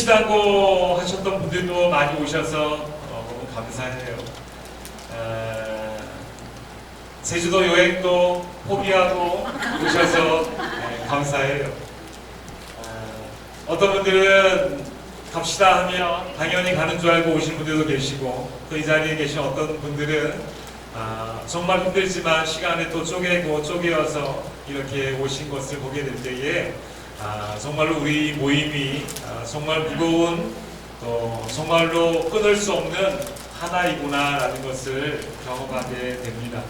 힘드시다고 하셨던 분들도 많이 오셔서 너무 감사해요. 제주도 여행도 포기하고 오셔서 감사해요. 어떤 분들은 갑시다 하면 당연히 가는 줄 알고 오신 분들도 계시고, 또 이 자리에 계신 어떤 분들은 정말 힘들지만 시간에 또 쪼개어서 이렇게 오신 것을 보게 될 때에 정말로 우리 모임이 정말 무거운, 또 정말로 끊을 수 없는 하나이구나 라는 것을 경험하게 됩니다.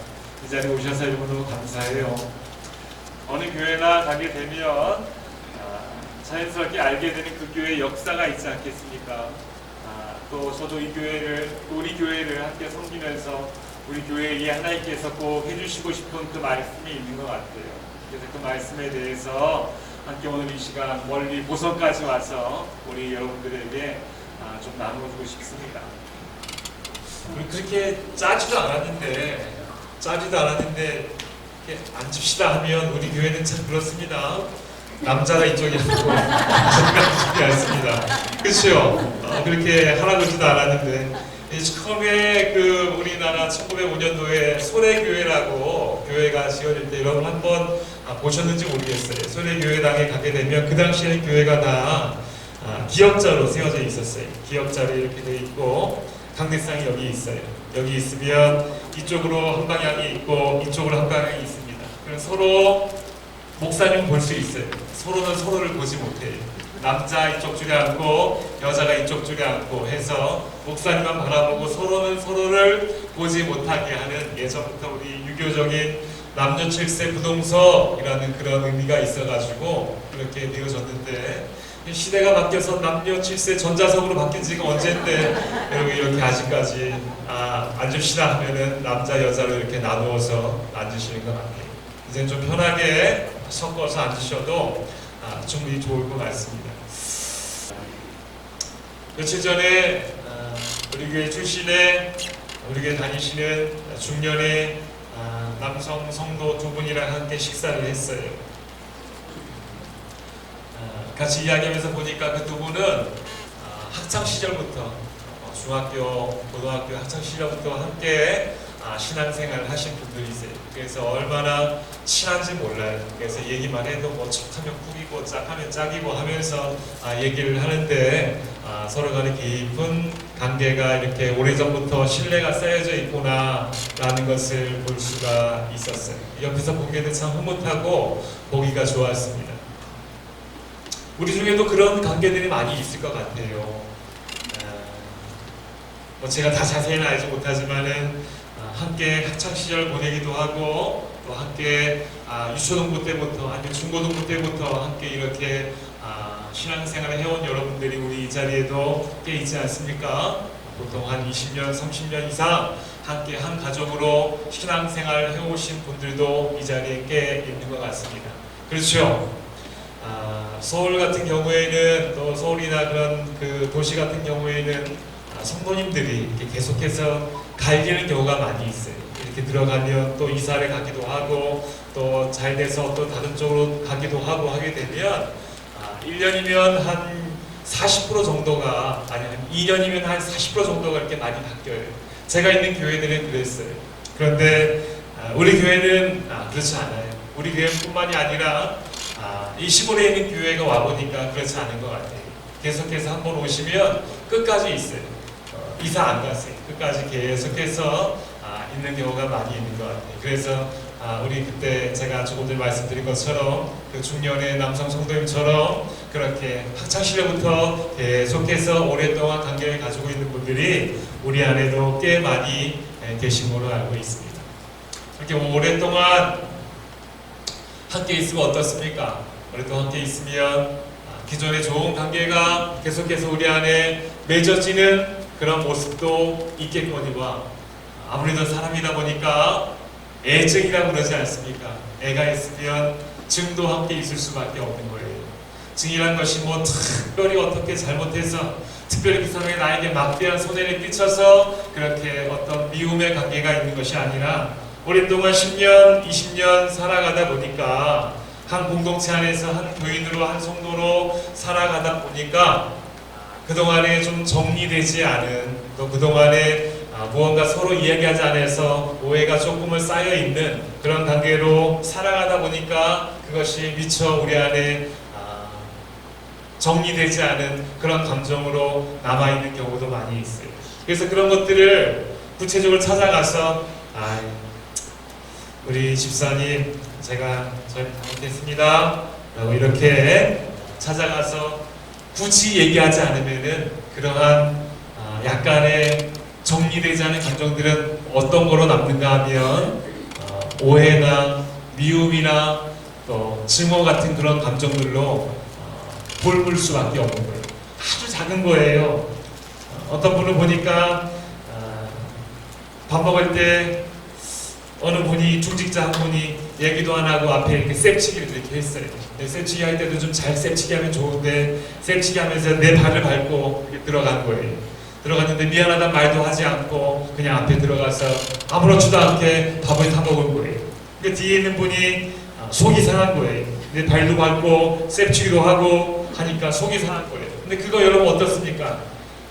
이 자리에 오셔서 여러분도 감사해요. 어느 교회나 가게 되면 자연스럽게 알게 되는 그 교회의 역사가 있지 않겠습니까? 또 저도 우리 교회를 함께 섬기면서 우리 교회에 하나님께서 꼭 해주시고 싶은 그 말씀이 있는 것 같아요. 그래서 그 말씀에 대해서 함께 오늘 이 시간 멀리 보성까지 와서 우리 여러분들에게 좀 나누어주고 싶습니다. 우리 그렇게 짜지도 않았는데 이렇게 앉읍시다 하면 우리 교회는 참 그렇습니다. 남자가 이쪽에 앉고 여자가 이쪽에 앉습니다. 그렇죠? 그렇게 하라고 하지도 않았는데, 처음에 그 우리나라 1905년도에 소래교회라고 교회가 지어질 때 여러분 한번 보셨는지 모르겠어요. 소래교회당에 가게 되면 그 당시에는 교회가 다 기역자로 세워져 있었어요. 기역자로 이렇게 돼 있고 강대상이 여기 있어요. 여기 있으면 이쪽으로 한 방향이 있고 이쪽으로 한 방향이 있습니다. 그래서 서로 목사님 볼 수 있어요. 서로는 서로를 보지 못해요. 남자 이쪽 줄에 앉고 여자가 이쪽 줄에 앉고 해서 목사님만 바라보고 서로는 서로를 보지 못하게 하는, 예전부터 우리 유교적인 남녀 칠세 부동석이라는 그런 의미가 있어가지고 그렇게 되어졌는데, 시대가 바뀌어서 남녀 칠세 전자석으로 바뀐 지가 언젠데 여러분 이렇게 아직까지 앉읍시다 하면은 남자 여자로 이렇게 나누어서 앉으시는 것 같아요. 이제 좀 편하게 섞어서 앉으셔도 충분히 좋을 것 같습니다. 며칠 전에 우리 교회 출신의, 우리 교회 다니시는 중년의 남성 성도 두 분이랑 함께 식사를 했어요. 같이 이야기하면서 보니까 그 두 분은 학창 시절부터 중학교, 고등학교 학창 시절부터 함께 신앙생활을 하신 분들이세요. 그래서 얼마나 친한지 몰라요. 그래서 얘기만 해도 뭐 척하면 쿡이고 짝하면 짝이고 하면서 얘기를 하는데 서로 간에 깊은 관계가 이렇게 오래전부터 신뢰가 쌓여져 있구나 라는 것을 볼 수가 있었어요. 옆에서 보기에는 참 흐뭇하고 보기가 좋았습니다. 우리 중에도 그런 관계들이 많이 있을 것 같아요. 뭐 제가 다 자세히는 알지 못하지만은 함께 학창시절 보내기도 하고, 또 함께 유초등부 때부터 아니면 중고등부 때부터 함께 이렇게 신앙생활을 해온 여러분들이 우리 이 자리에도 꽤 있지 않습니까? 보통 한 20년, 30년 이상 함께 한 가족으로 신앙생활을 해오신 분들도 이 자리에 꽤 있는 것 같습니다. 그렇죠? 서울 같은 경우에는, 또 서울이나 그런 그 도시 같은 경우에는 성도님들이 이렇게 계속해서 갈리는 경우가 많이 있어요. 이렇게 들어가면 또 이사를 가기도 하고, 또 잘 돼서 또 다른 쪽으로 가기도 하고 하게 되면 1년이면 한 40% 정도가, 아니 한 2년이면 한 40% 정도가 이렇게 많이 바뀌어요. 제가 있는 교회들은 그랬어요. 그런데 우리 교회는 그렇지 않아요. 우리 교회뿐만이 아니라 이 시골에 있는 교회가 와보니까 그렇지 않은 것 같아요. 계속해서 한번 오시면 끝까지 있어요. 이사 안 가세요. 끝까지 계속해서 있는 경우가 많이 있는 것 같아요. 그래서 우리 그때 제가 조금 전에 말씀드린 것처럼 그 중년의 남성 성도님처럼 그렇게 학창시절부터 계속해서 오랫동안 관계를 가지고 있는 분들이 우리 안에도 꽤 많이 계신 걸로 알고 있습니다. 이렇게 오랫동안 함께 있으면 어떻습니까? 오랫동안 함께 있으면 기존의 좋은 관계가 계속해서 우리 안에 맺어지는 그런 모습도 있겠거니와, 아무래도 사람이다 보니까 애증이라고 그러지 않습니까? 애가 있으면 증도 함께 있을 수밖에 없는 거예요. 증이란 것이 뭐 특별히 어떻게 잘못해서 특별히 그 사람이 나에게 막대한 손해를 끼쳐서 그렇게 어떤 미움의 관계가 있는 것이 아니라, 오랫동안 10년, 20년 살아가다 보니까 한 공동체 안에서 한 교인으로, 한 성도로 살아가다 보니까 그동안에 좀 정리되지 않은, 또 그동안에 무언가 서로 이야기하지 않아서 오해가 조금은 쌓여있는 그런 단계로 살아가다 보니까 그것이 미처 우리 안에 정리되지 않은 그런 감정으로 남아있는 경우도 많이 있어요. 그래서 그런 것들을 구체적으로 찾아가서 우리 집사님 제가 잘못했습니다 라고 이렇게 찾아가서 굳이 얘기하지 않으면은 그러한 약간의 정리되지 않은 감정들은 어떤 거로 남는가 하면 오해나 미움이나 또 증오 같은 그런 감정들로 볼물 수밖에 없는 거예요. 아주 작은 거예요. 어떤 분을 보니까 밥 먹을 때 어느 분이 중직자 한 분이 얘기도 안 하고 앞에 이렇게 셉치기를 이렇게 했어요. 셉치기 할 때도 좀 잘 셉치기 하면 좋은데 셉치기 하면서 내 발을 밟고 이렇게 들어간 거예요. 들어갔는데 미안하다는 말도 하지 않고 그냥 앞에 들어가서 아무렇지도 않게 밥을 다 먹은 거예요. 그 뒤에 있는 분이 속이 상한 거예요. 내 발도 밟고 셉치기도 하고 하니까 속이 상한 거예요. 근데 그거 여러분 어떻습니까?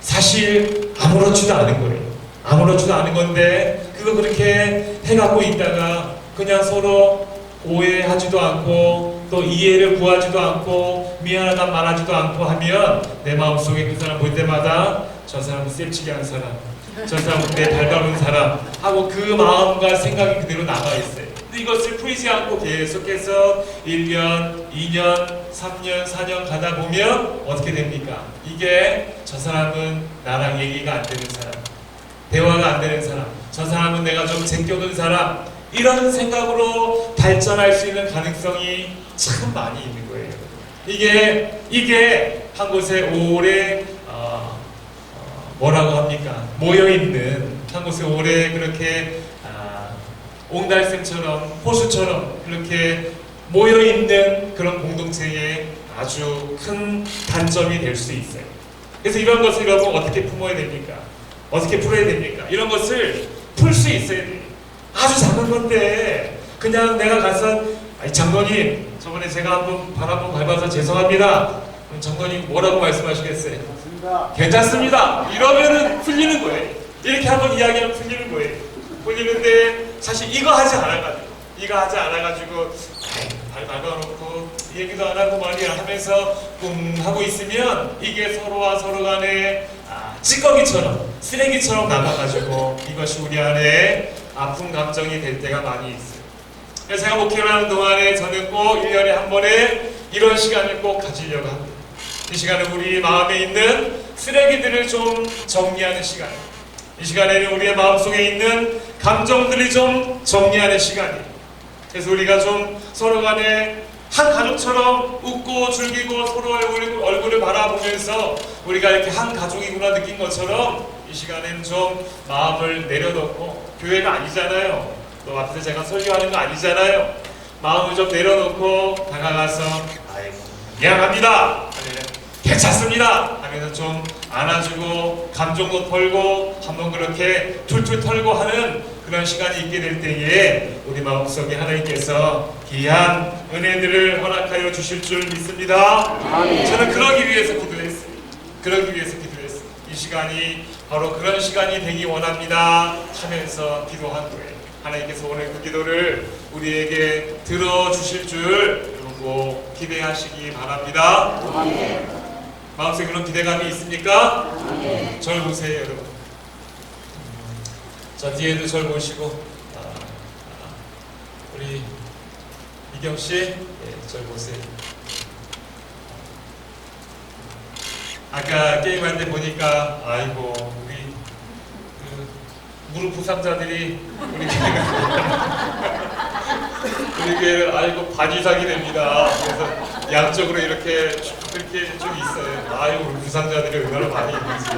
사실 아무렇지도 않은 거예요. 아무렇지도 않은 건데 그거 그렇게 해갖고 있다가 그냥 서로 오해하지도 않고 또 이해를 구하지도 않고 미안하다 말하지도 않고 하면 내 마음속에 그 사람 볼 때마다 저 사람은 셉치기 하는 사람, 저 사람은 내 발 밟은 사람 하고 그 마음과 생각이 그대로 남아있어요. 근데 이것을 풀지 않고 계속해서 1년, 2년, 3년, 4년 가다 보면 어떻게 됩니까? 이게 저 사람은 나랑 얘기가 안 되는 사람, 대화가 안 되는 사람, 저 사람은 내가 좀 제껴둔 사람, 이런 생각으로 발전할 수 있는 가능성이 참 많이 있는 거예요. 이게 한 곳에 오래 뭐라고 합니까? 모여있는 한 곳에 오래 그렇게 옹달샘처럼 호수처럼 그렇게 모여있는 그런 공동체의 아주 큰 단점이 될 수 있어요. 그래서 이런 것을 여러분 어떻게 품어야 됩니까? 어떻게 풀어야 됩니까? 이런 것을 풀 수 있어야 돼요. 아주 작은 건데 그냥 내가 가서 장로님 저번에 제가 한번 발 한번 밟아서 죄송합니다. 그럼 장로님 뭐라고 말씀하시겠어요? 괜찮습니다. 이러면은 풀리는 거예요. 이렇게 한번 이야기하면 풀리는 거예요. 풀리는데 사실 이거 하지 않아가지고 발 밟아놓고 얘기도 안 하고 말이야 하면서 하고 있으면 이게 서로와 서로 간에 찌꺼기처럼 쓰레기처럼 남아가지고 이것이 우리 안에 아픈 감정이 될 때가 많이 있어요. 그래서 제가 목회를 하는 동안에 저는 꼭 1년에 한 번에 이런 시간을 꼭 가지려고 합니다. 이 시간은 우리 마음에 있는 쓰레기들을 좀 정리하는 시간, 이 시간에는 우리의 마음속에 있는 감정들을 좀 정리하는 시간이에요. 그래서 우리가 좀 서로 간에 한 가족처럼 웃고 즐기고 서로 얼굴을 바라보면서 우리가 이렇게 한 가족이구나 느낀 것처럼 이 시간에는 좀 마음을 내려놓고, 교회가 아니잖아요. 또 앞에서 제가 설교하는 거 아니잖아요. 마음을 좀 내려놓고 다가가서 아이고 미안합니다, 괜찮습니다 하면서 좀 안아주고 감정도 털고 한번 그렇게 툴툴 털고 하는 그런 시간이 있게 될 때에 우리 마음속에 하나님께서 귀한 은혜들을 허락하여 주실 줄 믿습니다. 저는 그러기 위해서 기도했어요. 이 시간이 바로 그런 시간이 되기 원합니다 하면서 기도한 거예요. 하나님께서 오늘 그 기도를 우리에게 들어주실 줄 여러분 기대하시기 바랍니다. 마음속에 그런 기대감이 있습니까? 절 보세요, 여러분. 저 뒤에도 절 보시고, 우리 이경씨, 절 보세요. 아까 게임할 때 보니까, 아이고, 우리 무릎 부상자들이 우리 교회를 아이고 반 이상이 됩니다. 그래서 양쪽으로 이렇게 좀 있어요. 아이고 우리 부상자들이 얼마나 많이 있는지.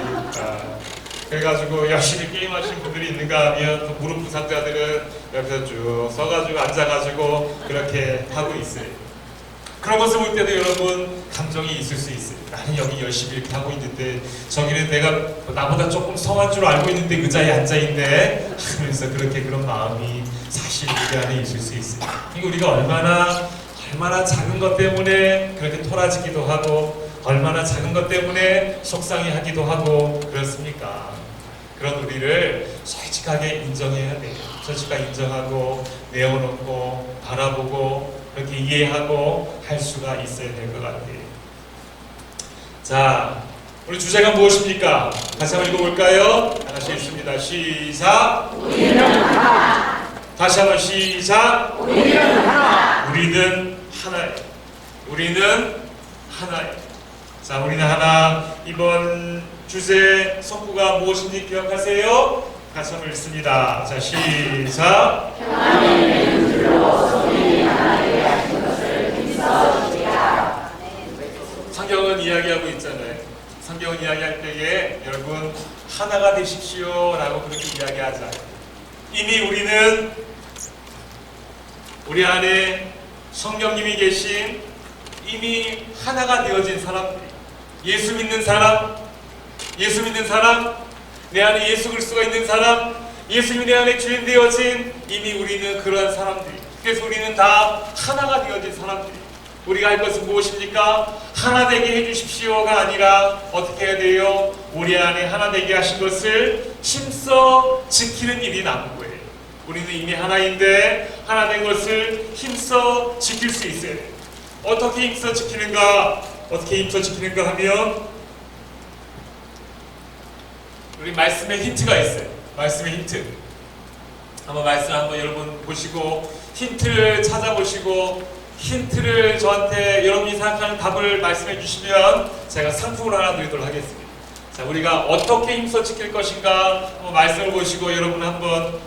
그래가지고 열심히 게임하시는 분들이 있는가 하면 또 무릎 부상자들은 옆에서 쭉 서가지고 앉아가지고 그렇게 하고 있어요. 그런 모습 볼 때도 여러분 감정이 있을 수 있어요. 나는 여기 열심히 이렇게 하고 있는데 저기는 내가 나보다 조금 성한 줄 알고 있는데 의자에 앉아있네 하면서 그렇게 그런 마음이 사실 우리 안에 있을 수 있어요. 이거 우리가 얼마나 작은 것 때문에 그렇게 토라지기도 하고 얼마나 작은 것 때문에 속상해하기도 하고 그렇습니까? 그런 우리를 솔직하게 인정해야 돼요. 솔직하게 인정하고 내어놓고 바라보고 그렇게 이해하고 할 수가 있어야 될 것 같아요. 자, 우리 주제가 무엇입니까? 다시 한번 읽어볼까요? 하나씩 읽습니다. 시작! 우리는 하나. 다시 한번 시작! 우리는 하나. 우리는 하나예요. 우리는 하나예요. 자, 우리는 하나. 이번 주제 성구가 무엇인지 기억하세요? 다시 한번 읽습니다. 자, 시작! 평안의 맹줄로 소민이 하나되게 하신 것을 믿사옵니다. 성경은 이야기하고 있잖아요. 성경은 이야기할 때에 여러분 하나가 되십시오 라고 그렇게 이야기하잖아요. 이미 우리는 우리 안에 성령님이 계신 이미 하나가 되어진 사람들, 예수 믿는 사람, 예수 믿는 사람, 내 안에 예수 그리스도가 있는 사람, 예수님이 내 안에 주인 되어진 이미 우리는 그러한 사람들. 그래서 우리는 다 하나가 되어진 사람들. 우리가 할 것은 무엇입니까? 하나 되게 해주십시오가 아니라 어떻게 해야 돼요? 우리 안에 하나 되게 하신 것을 힘써 지키는 일이 남은 거예요. 우리는 이미 하나인데 하나 된 것을 힘써 지킬 수 있어야 돼요. 어떻게 힘써 지키는가? 어떻게 힘써 지키는가 하면 우리 말씀에 힌트가 있어요. 말씀에 힌트. 한번 말씀 한번 여러분 보시고 힌트를 찾아보시고 힌트를 저한테 여러분이 생각하는 답을 말씀해 주시면 제가 상품을 하나 드리도록 하겠습니다. 자, 우리가 어떻게 힘써 지킬 것인가 한번 말씀을 보시고 여러분 한번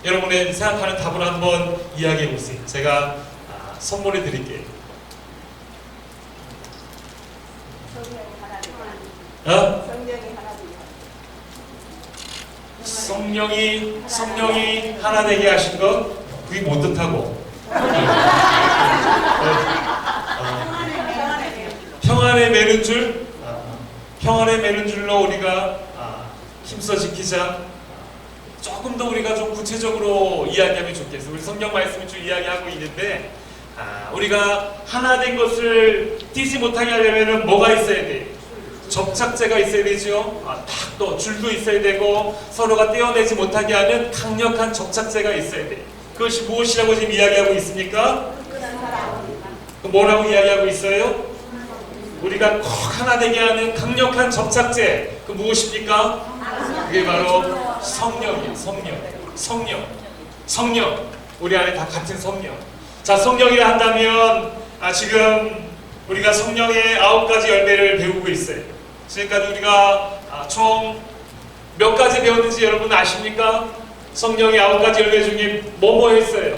여러분의 생각하는 답을 한번 이야기해 보세요. 제가 선물해 드릴게요. 성령이 하나 되게 하신 것 그게 뭐 뜻하고 평안에 매는 줄 평안에 매는 줄로 우리가 힘써 지키자. 조금 더 우리가 좀 구체적으로 이야기하면 좋겠어요. 우리 성경 말씀을 좀 이야기하고 있는데 우리가 하나 된 것을 띄지 못하게 하려면 뭐가 있어야 돼요? 접착제가 있어야 되죠. 탁도 줄도 있어야 되고 서로가 떼어내지 못하게 하는 강력한 접착제가 있어야 돼요. 그것이 무엇이라고 지금 이야기하고 있습니까? 뭐라고 이야기하고 있어요? 우리가 꼭 하나 되게 하는 강력한 접착제. 그 무엇입니까? 그게 바로 성령이에요. 성령. 우리 안에 다 같은 성령. 자, 성령이라 한다면 지금 우리가 성령의 9가지 열매를 배우고 있어요. 지금까지 우리가 총 몇 가지 배웠는지 여러분 아십니까? 성령의 9가지 열매 중에 뭐뭐 했어요?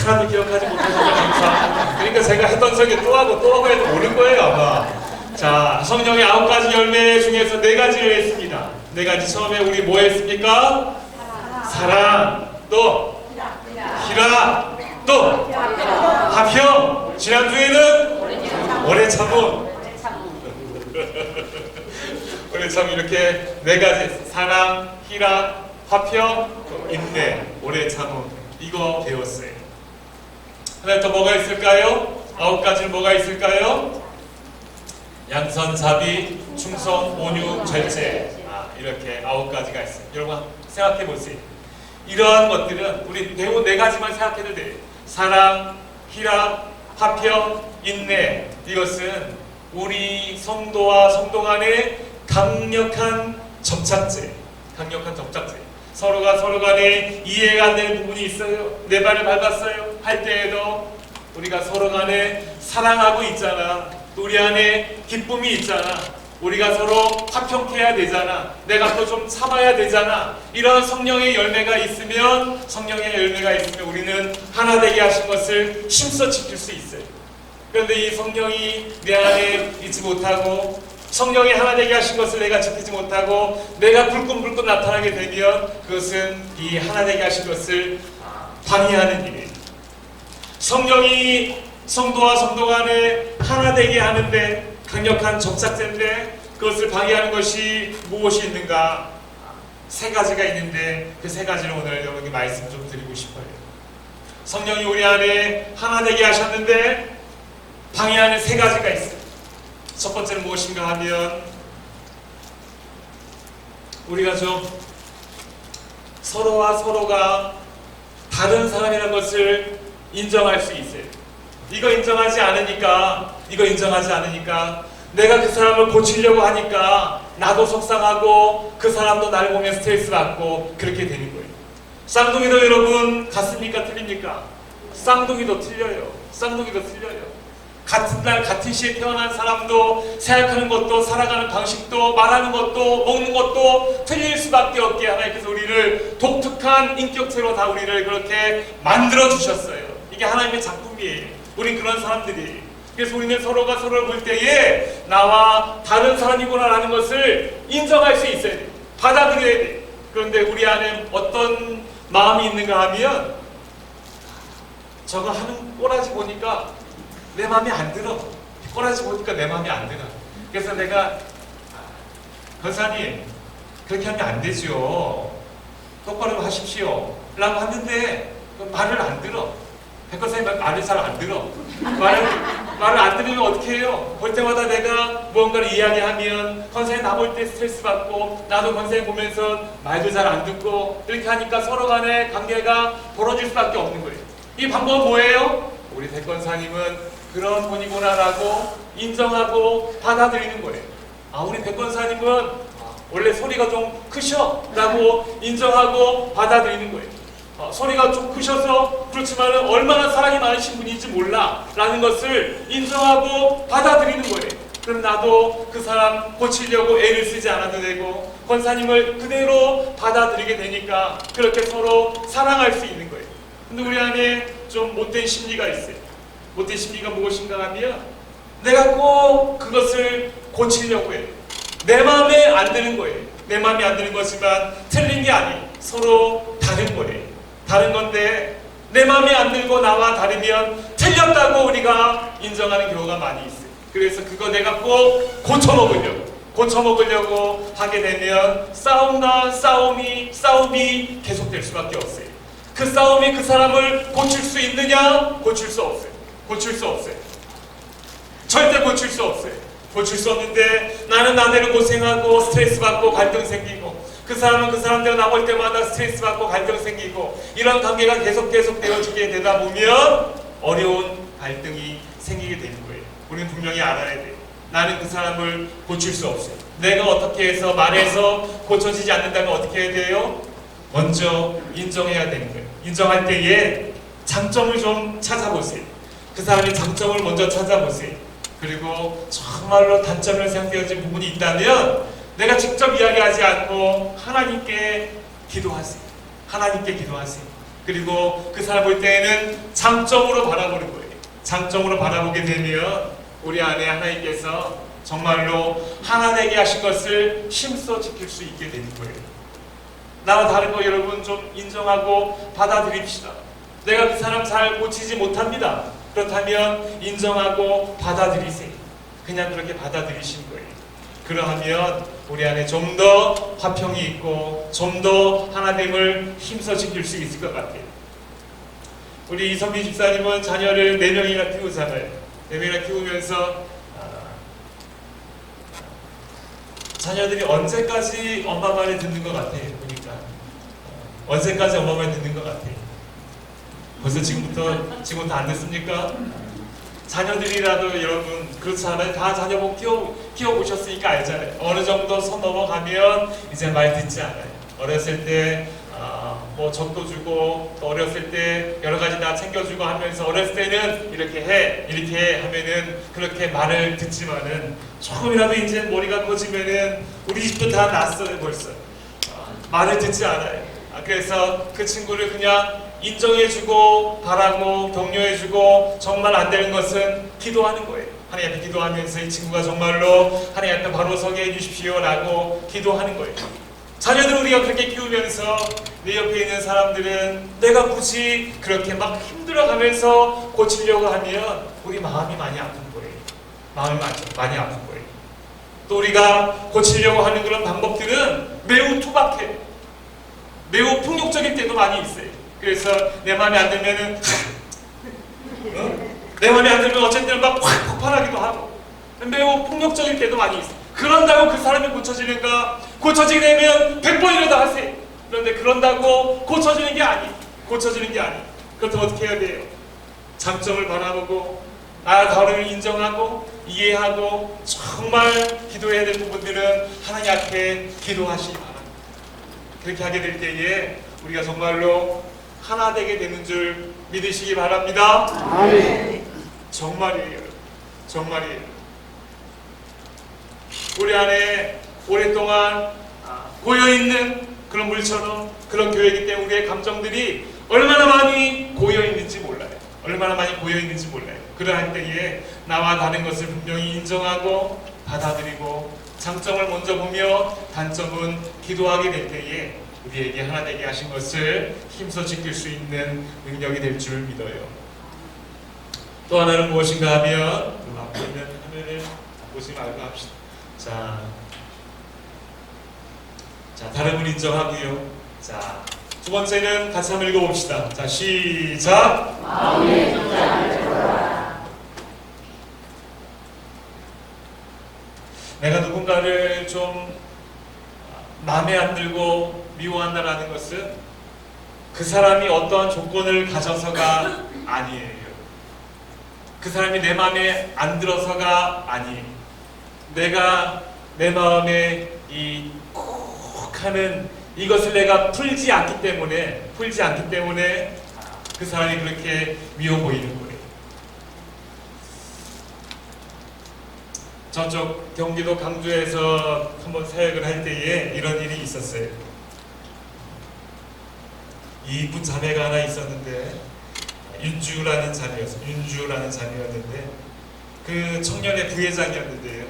하나도 기억하지 못하시면 감사합니다. 그러니까 제가 했던 설교 또 하고 해도 모를 거예요 아마. 자, 성령의 9가지 열매 중에서 4가지를 했습니다. 4가지. 처음에 우리 뭐 했습니까? 사랑, 또 희락, 또 화평. 지난주에는 오래 참음. 오래 참 이렇게 4가지. 사랑, 희락, 화평, 인내, 오래 참음. 이거 배웠어요. 하나 더 뭐가 있을까요? 9가지는 뭐가 있을까요? 양선, 자비, 충성, 온유, 절제. 이렇게 9가지가 있어요. 여러분 생각해 보세요. 이러한 것들은 우리 배운 4가지만 생각해도 돼요. 사랑, 희락, 화평, 인내. 이것은 우리 성도와 성도 간의 강력한 접착제. 서로가 서로 간에 이해가 안 되는 부분이 있어요. 내 발을 밟았어요. 할 때에도 우리가 서로 간에 사랑하고 있잖아. 우리 안에 기쁨이 있잖아. 우리가 서로 화평해야 되잖아. 내가 또 좀 참아야 되잖아. 이런 성령의 열매가 있으면 우리는 하나 되게 하신 것을 힘써 지킬 수 있어요. 그런데 이 성령이 내 안에 있지 못하고 성령이 하나 되게 하신 것을 내가 지키지 못하고 내가 불끈불끈 나타나게 되면 그것은 이 하나 되게 하신 것을 방해하는 일이에요. 성령이 성도와 성도 간에 하나 되게 하는데 강력한 접착제인데 그것을 방해하는 것이 무엇이 있는가? 3가지가 있는데 그 3가지를 오늘 여러분께 말씀 좀 드리고 싶어요. 성령이 우리 안에 하나 되게 하셨는데 방해하는 세 가지가 있어요. 첫 번째는 무엇인가 하면 우리가 좀 서로와 서로가 다른 사람이라는 것을 인정할 수 있어요. 이거 인정하지 않으니까 내가 그 사람을 고치려고 하니까 나도 속상하고 그 사람도 나를 보면 스트레스 받고 그렇게 되는 거예요. 쌍둥이도 여러분 같습니까? 틀립니까? 쌍둥이도 틀려요. 같은 날 같은 시에 태어난 사람도 생각하는 것도 살아가는 방식도 말하는 것도 먹는 것도 틀릴 수밖에 없게 하나님께서 우리를 독특한 인격체로 다 우리를 그렇게 만들어 주셨어요. 이게 하나님의 작품이에요. 우리 그런 사람들이. 그래서 우리는 서로가 서로를 볼 때에 나와 다른 사람이구나라는 것을 인정할 수 있어야 돼요. 받아들여야 돼요. 그런데 우리 안에 어떤 마음이 있는가 하면 저거 하는 꼬라지 보니까 내 마음에 안 들어. 꼬라지 보니까 내 마음에 안 들어. 그래서 내가 권사님 그렇게 하면 안 되죠. 똑바로 하십시오. 라고 하는데 말을 안 들어. 백권사님 말을 잘 안 들어. 말을 안 들으면 어떻게 해요? 볼 때마다 내가 무언가를 이야기하면 권사님 나 볼 때 스트레스 받고 나도 권사님 보면서 말도 잘 안 듣고 이렇게 하니까 서로 간의 관계가 벌어질 수밖에 없는 거예요. 이 방법은 뭐예요? 우리 백권사님은 그런 분이구나라고 인정하고 받아들이는 거예요. 우리 백권사님은 원래 소리가 좀 크셔 라고 인정하고 받아들이는 거예요. 소리가 좀 크셔서 그렇지만 얼마나 사랑이 많으신 분인지 몰라 라는 것을 인정하고 받아들이는 거예요. 그럼 나도 그 사람 고치려고 애를 쓰지 않아도 되고 권사님을 그대로 받아들이게 되니까 그렇게 서로 사랑할 수 있는 거예요. 근데 우리 안에 좀 못된 심리가 있어요. 못된 심리가 무엇인가 하면 내가 꼭 그것을 고치려고 해요. 내 마음에 안 드는 거예요. 내 마음에 안 드는 거지만 틀린 게 아니에요. 서로 다른 거예요. 다른 건데 내 마음에 안 들고 나와 다르면 틀렸다고 우리가 인정하는 경우가 많이 있어요. 그래서 그거 내가 꼭 고쳐먹으려고 하게 되면 싸움이 계속될 수밖에 없어요. 그 싸움이 그 사람을 고칠 수 있느냐? 고칠 수 없어요. 절대 고칠 수 없어요. 고칠 수 없는데 나는 나대로 고생하고 스트레스 받고 갈등 생기고 그 사람은 그 사람대로 나올 때마다 스트레스 받고 갈등 생기고 이런 관계가 계속 되어지게 되다 보면 어려운 갈등이 생기게 되는 거예요. 우리는 분명히 알아야 돼요. 나는 그 사람을 고칠 수 없어요. 내가 어떻게 해서 말해서 고쳐지지 않는다면 어떻게 해야 돼요? 먼저 인정해야 되는 거예요. 인정할 때에 장점을 좀 찾아보세요. 그 사람의 장점을 먼저 찾아보세요. 그리고 정말로 단점을 생각되어진 부분이 있다면 내가 직접 이야기하지 않고 하나님께 기도하세요. 그리고 그 사람 볼 때에는 장점으로 바라보는 거예요. 장점으로 바라보게 되면 우리 안에 하나님께서 정말로 하나 되게 하신 것을 힘써 지킬 수 있게 되는 거예요. 나와 다른 거 여러분 좀 인정하고 받아들입시다. 내가 그 사람 잘 고치지 못합니다. 그렇다면 인정하고 받아들이세요. 그냥 그렇게 받아들이신 거예요. 그러하면 우리 안에 좀 더 화평이 있고 좀 더 하나됨을 힘써 지킬 수 있을 것 같아요. 우리 이선미 집사님은 자녀를 4명이나 키우잖아요. 4명이나 키우면서 자녀들이 언제까지 엄마 말을 듣는 것 같아요. 보니까 언제까지 엄마 말 듣는 것 같아요. 벌써 지금부터 안 됐습니까? 자녀들이라도 여러분 그렇지 않아요? 다 자녀 키워보셨으니까 알잖아요. 어느 정도 선 넘어가면 이제 말 듣지 않아요. 어렸을 때 뭐 적도 주고 또 어렸을 때 여러 가지 다 챙겨주고 하면서 어렸을 때는 이렇게 해 하면은 그렇게 말을 듣지만은 조금이라도 이제 머리가 커지면은 우리 집도 다 났어요 벌써. 말을 듣지 않아요. 그래서 그 친구를 그냥 인정해주고 바라고 격려해주고 정말 안 되는 것은 기도하는 거예요. 하나님 앞에 기도하면서 이 친구가 정말로 하나님 앞에 바로 서게 해주십시오 라고 기도하는 거예요. 자녀들 우리가 그렇게 키우면서 내 옆에 있는 사람들은 내가 굳이 그렇게 막 힘들어가면서 고치려고 하면 우리 마음이 많이 아픈 거예요. 마음이 많이 아픈 거예요. 또 우리가 고치려고 하는 그런 방법들은 매우 투박해요. 매우 폭력적일 때도 많이 있어요. 그래서 내 마음에 안 들면은 내 마음에 안 들면 어쨌든 막 확 폭발하기도 하고 매우 폭력적일 때도 많이 있어요. 그런다고 그 사람이 고쳐지는가? 고쳐지게 되면 100번이라도 하세요. 그런데 그런다고 고쳐지는 게 아니. 고쳐지는 게 아니. 그렇다면 어떻게 해야 돼요? 장점을 바라보고 다름을 인정하고 이해하고 정말 기도해야 될 부분들은 하나님 앞에 기도하시기 바랍니다. 그렇게 하게 될 때에 우리가 정말로 하나 되게 되는 줄 믿으시기 바랍니다. 아멘. 정말이에요. 정말이에요. 우리 안에 오랫동안 고여있는 그런 물처럼 그런 교회이기 때문에 우리의 감정들이 얼마나 많이 고여있는지 몰라요. 얼마나 많이 고여있는지 몰라요. 그러할 때에 나와 다른 것을 분명히 인정하고 받아들이고 장점을 먼저 보며 단점은 기도하게 될 때에 우리에게 하나 되게 하신 것을 힘써 지킬 수 있는 능력이 될 줄 믿어요. 또 하나는 무엇인가 하면 앞에 있는 화면을 보지 말고 합시다. 자, 다름을 인정하고요. 자, 두 번째는 같이 한번 읽어봅시다. 자, 시작. 마음의 긴장을 풀어라. 내가 누군가를 좀 마음에 안 들고 미워한다라는 것은 그 사람이 어떠한 조건을 가져서가 아니에요. 그 사람이 내 마음에 안 들어서가 아니에요. 내가 내 마음에 이 콕 하는 이것을 내가 풀지 않기 때문에 그 사람이 그렇게 미워 보이는 거예요. 저쪽 경기도 강주에서 한번 사역을 할 때에 이런 일이 있었어요. 이쁜 자매가 하나 있었는데 윤주라는 자매였는데 그 청년의 부회장이었는데요.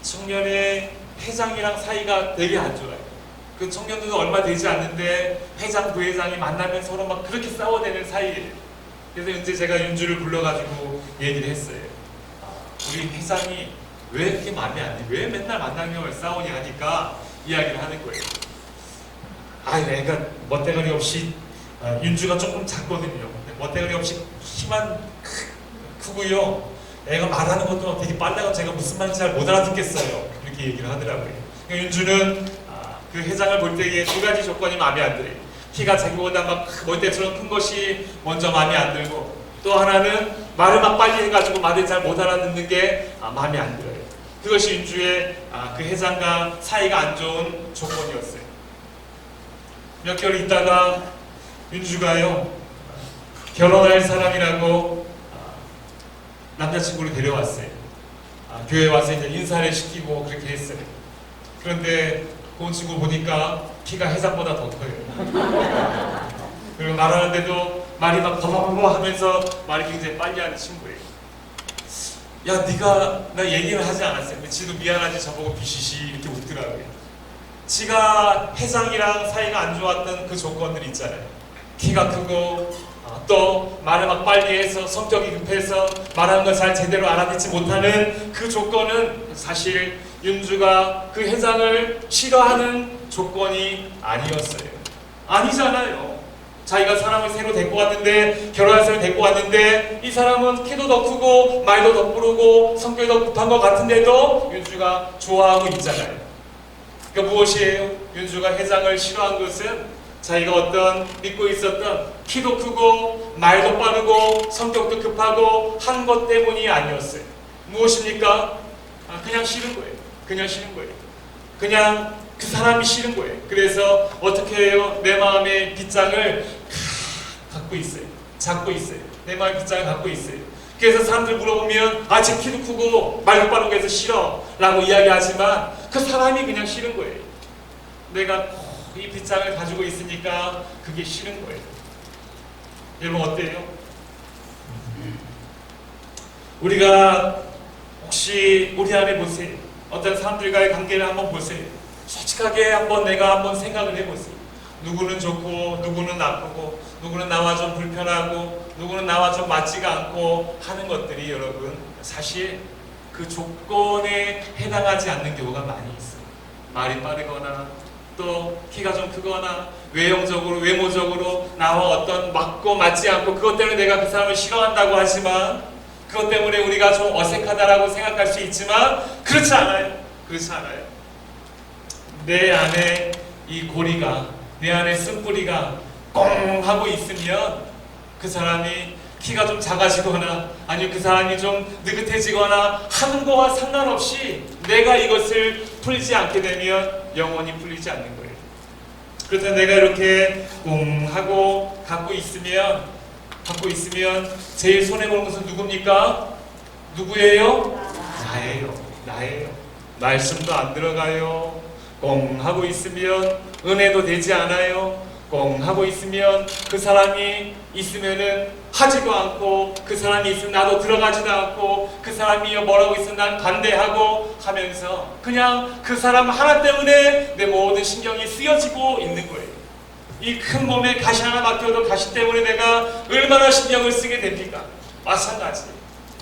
청년의 회장이랑 사이가 되게 안 좋아요. 그 청년들도 얼마 되지 않는데 회장, 부회장이 만나면 서로 막 그렇게 싸워대는 사이예요. 그래서 이제 제가 윤주를 불러가지고 얘기를 했어요. 우리 회장이 왜 이렇게 마음에 안 돼? 왜 맨날 만나면 싸우냐 하니까 이야기를 하는 거예요. 애가 멋대가리 없이 윤주가 조금 작거든요. 멋대가리 없이 키만 크고요. 애가 말하는 것도 되게 빨라서 제가 무슨 말인지 잘 못 알아듣겠어요. 이렇게 얘기를 하더라고요. 그러니까 윤주는 그 회장을 볼 때에 두 가지 조건이 마음에 안 들어요. 키가 자기보다 막 멋대처럼 큰 것이 먼저 마음에 안 들고, 또 하나는 말을 막 빨리 해가지고 말을 잘 못 알아듣는 게 마음에 안 들어요. 그것이 윤주의 그 회장과 사이가 안 좋은 조건이었어요. 몇 개월 있다가 윤주가요 결혼할 사람이라고 남자친구를 데려왔어요. 교회에 와서 이제 인사를 시키고 그렇게 했어요. 그런데 그 친구 보니까 키가 회장보다 더 커요. 그리고 말하는데도 말이 막 버벅버벅 하면서 말이 굉장히 빨리 하는 친구예요. 야, 네가 나 얘기를 하지 않았어요. 근데 지도 미안하지 저보고 비시시 이렇게 웃더라고요. 지가 회장이랑 사이가 안 좋았던 그 조건들 있잖아요. 키가 크고 또 말을 막 빨리 해서 성격이 급해서 말하는 걸 잘 제대로 알아듣지 못하는 그 조건은 사실 윤주가 그 회장을 싫어하는 조건이 아니었어요. 아니잖아요. 자기가 사람을 새로 데리고 왔는데, 결혼할 사람을 데리고 왔는데 이 사람은 키도 더 크고 말도 더 뿌르고 성격이 더 급한 것 같은데도 윤주가 좋아하고 있잖아요. 그러니까 무엇이에요? 윤주가 회장을 싫어한 것은 자기가 어떤 믿고 있었던 키도 크고 말도 빠르고 성격도 급하고 한 것 때문이 아니었어요. 무엇입니까? 그냥 싫은 거예요. 그냥 싫은 거예요. 그냥 그 사람이 싫은 거예요. 그래서 어떻게 해요? 내 마음의 빗장을 갖고 있어요. 잡고 있어요. 내 마음의 빗장을 갖고 있어요. 그래서 사람들 물어보면 제 키도 크고 말도 빠르고 해서 싫어 라고 이야기하지만 그 사람이 그냥 싫은 거예요. 내가 이 빗장을 가지고 있으니까 그게 싫은 거예요. 여러분 어때요? 우리가 혹시 우리 안에 보세요. 어떤 사람들과의 관계를 한번 보세요. 솔직하게 내가 한번 생각을 해보세요. 누구는 좋고 누구는 나쁘고 누구는 나와 좀 불편하고 누구는 나와 좀 맞지가 않고 하는 것들이 여러분 사실 그 조건에 해당하지 않는 경우가 많이 있어요. 말이 빠르거나 또 키가 좀 크거나 외모적으로 나와 어떤 맞고 맞지 않고 그것 때문에 내가 그 사람을 싫어한다고 하지만 그것 때문에 우리가 좀 어색하다라고 생각할 수 있지만 그렇지 않아요. 그렇지 않아요. 내 안에 이 고리가, 내 안에 쓴뿌리가 꽁 하고 있으면 그 사람이 키가 좀 작아지거나 아니면 그 사람이 좀 느긋해지거나 하는 거와 상관없이 내가 이것을 풀지 않게 되면 영원히 풀리지 않는 거예요. 그렇다면 내가 이렇게 꽁 하고 갖고 있으면 제일 손해보는 것은 누굽니까? 누구예요? 나예요. 말씀도 안 들어가요. 꽁 하고 있으면 은혜도 되지 않아요. 꽁 하고 있으면 그 사람이 있으면은 하지도 않고 그 사람이 있으면 나도 들어가지도 않고 그 사람이 뭐라고 있으면 난 반대하고 하면서 그냥 그 사람 하나 때문에 내 모든 신경이 쓰여지고 있는 거예요. 이 큰 몸에 가시 하나 막혀도 가시 때문에 내가 얼마나 신경을 쓰게 됩니까? 마찬가지.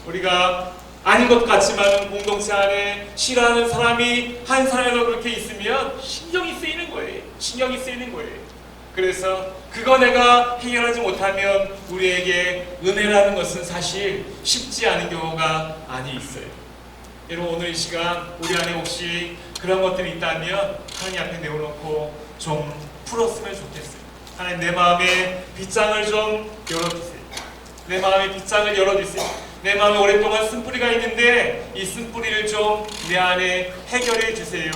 우리가 아닌 것 같지만 공동체 안에 싫어하는 사람이 한 사람이라도 그렇게 있으면 신경이 쓰이는 거예요. 그래서 그거 내가 해결하지 못하면 우리에게 은혜라는 것은 사실 쉽지 않은 경우가 많이 있어요. 여러분, 오늘 이 시간 우리 안에 혹시 그런 것들이 있다면 하나님 앞에 내어놓고 좀 풀었으면 좋겠어요. 하나님, 내 마음의 빗장을 좀 열어주세요. 내 마음의 빗장을 열어주세요. 내 마음에 오랫동안 쓴뿌리가 있는데 이 쓴뿌리를 좀 내 안에 해결해 주세요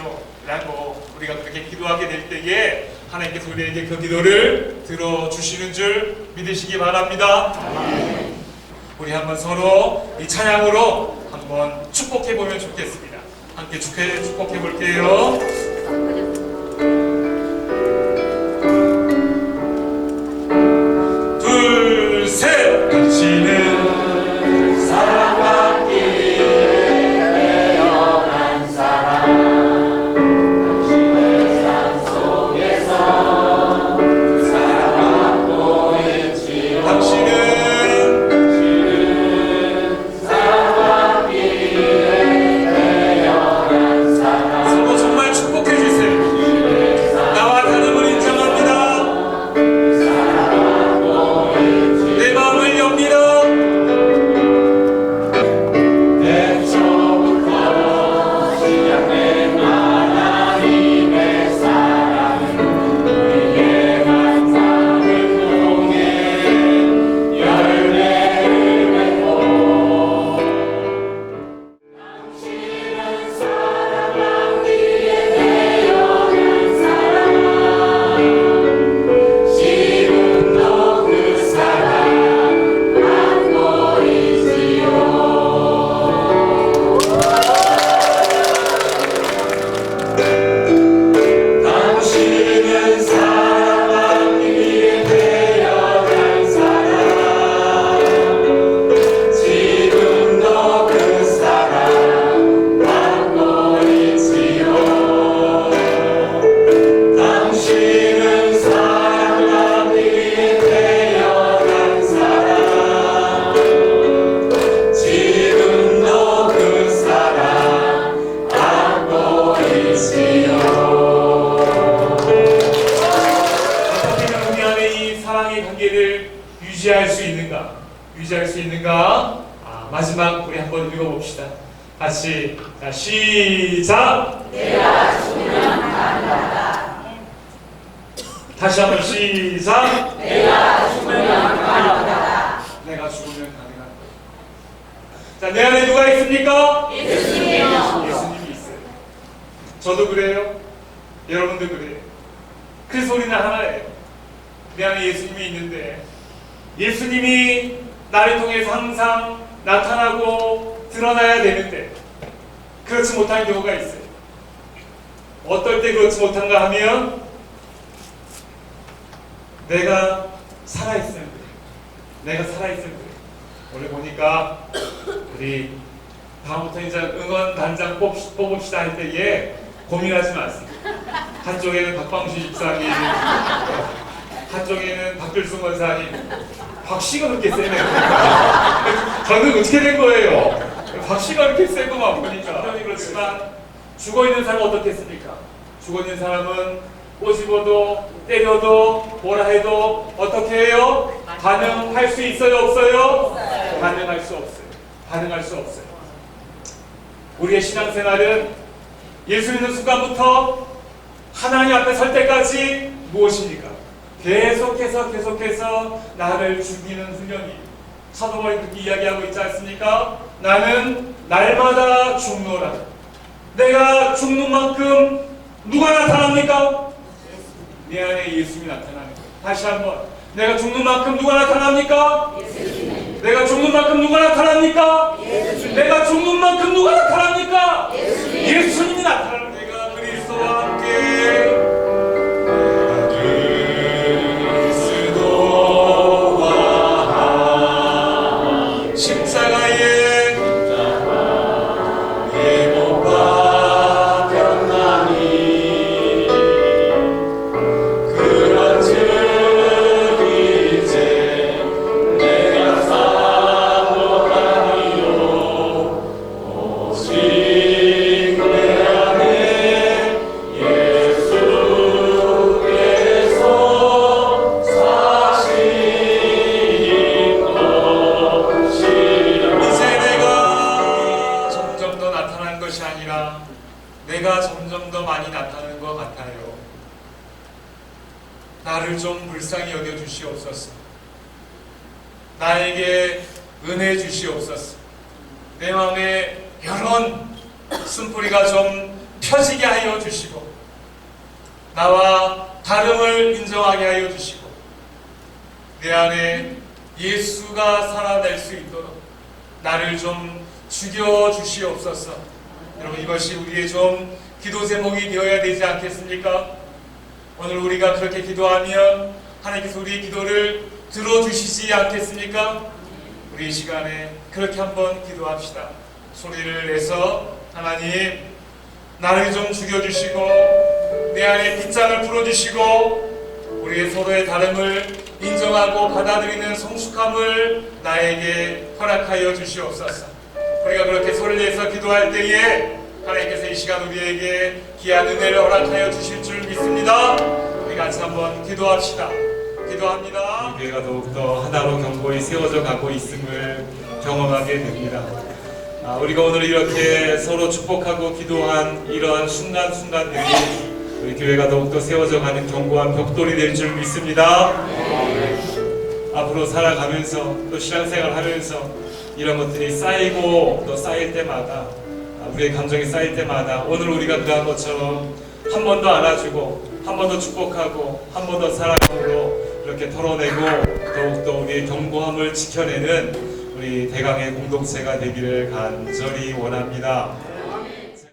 라고 우리가 그렇게 기도하게 될 때에 하나님께서 우리에게 그 기도를 들어주시는 줄 믿으시기 바랍니다. 우리 한번 서로 이 찬양으로 한번 축복해 보면 좋겠습니다. 함께 축복해 볼게요. 둘, 셋. 당신은 유지할 수 있는가? 마지막 우리 한번 읽어봅시다. 같이. 자, 시작. 내가 죽으면 가능하다. 다시 한번 시작. 내가 죽으면 가능하다. 내가 죽으면 가능하다. 자, 내 안에 누가 있습니까? 예수님이요. 예수님이 있어요. 저도 그래요. 여러분도 그래요. 그 소리는 하나예요. 내 안에 예수님이 있는데 예수님이 나를 통해서 항상 나타나고 드러나야 되는데 그렇지 못한 경우가 있어요. 어떨 때 그렇지 못한가 하면 내가 살아있으면 그래. 내가 살아있으면 그래. 오늘 보니까 우리 다음부터 이제 응원 단장 뽑읍시다 할 때에 고민하지 마세요. 한쪽에는 박광수 집사님, 한쪽에는 박필순 원사님. 박씨가 그렇게 세네요. 저는 어떻게 된 거예요? 박씨가 그렇게 세고만 보니까. 그렇지만 죽어있는 사람은 어떻겠습니까? 죽어있는 사람은 꼬집어도 때려도 뭐라 해도 어떻게 해요? 반응할 수 있어요? 없어요? 반응할 수 없어요. 반응할 수 없어요. 우리의 신앙생활은 예수 믿는 순간부터 하나님 앞에 설 때까지 무엇입니까? 계속해서 나를 죽이는 훈련이에요. 사도 바울이 그렇게 이야기하고 있지 않습니까? 나는 날마다 죽노라. 내가 죽는 만큼 누가 나타납니까? 내 안에 예수님이 나타나는 거예요. 다시 한번, 내가 죽는 만큼 누가 나타납니까? 내가 죽는 만큼 누가 나타납니까? 내가 죽는 만큼 누가 나타납니까? 예수님이 나타나는 거예요. 내가 그리스도와 함께 십자가에 못 박혔나니 그런즉 이제 내가 사모하니요 오직 내 안에 예수께서 사신 이제 내가 점점 더 나타나는 것이 아니라 내가 점점 더 많이 나타나는 것 같아요. 나를 좀 불쌍히 여겨 주시옵소서. 나에게 은혜 주시옵소서. 내 마음에 여론 숨뿌리가 좀 펴지게 하여 주시고 나와 다름을 인정하게 하여 주시고 내 안에 예수가 살아날 수 있도록 나를 좀 죽여 주시옵소서. 여러분, 이것이 우리의 좀 기도 제목이 되어야 되지 않겠습니까? 오늘 우리가 그렇게 기도하면 하나님께서 우리의 기도를 들어주시지 않겠습니까? 우리 이 시간에 그렇게 한번 기도합시다. 소리를 내서 하나님, 나를 좀 죽여주시고 내 안에 빗장을 풀어주시고 우리의 서로의 다름을 인정하고 받아들이는 성숙함을 나에게 허락하여 주시옵소서. 우리가 그렇게 소리를 내서 기도할 때에 하나님께서 이 시간 우리에게 귀한 은혜를 허락하여 주실 줄 믿습니다. 우리 같이 한번 기도합시다. 기도합니다. 교회가 더욱더 하나로 견고히 세워져 가고 있음을 경험하게 됩니다. 우리가 오늘 이렇게 서로 축복하고 기도한 이러한 순간순간들이 우리 교회가 더욱더 세워져 가는 견고한 벽돌이 될 줄 믿습니다. 앞으로 살아가면서 또 신앙생활 하면서 이런 것들이 쌓이고 또 쌓일 때마다 우리의 감정이 쌓일 때마다 오늘 우리가 그러한 것처럼 한 번 더 안아주고 한 번 더 축복하고 한 번 더 사랑으로 이렇게 털어내고 더욱더 우리의 견고함을 지켜내는 우리 대강의 공동체가 되기를 간절히 원합니다.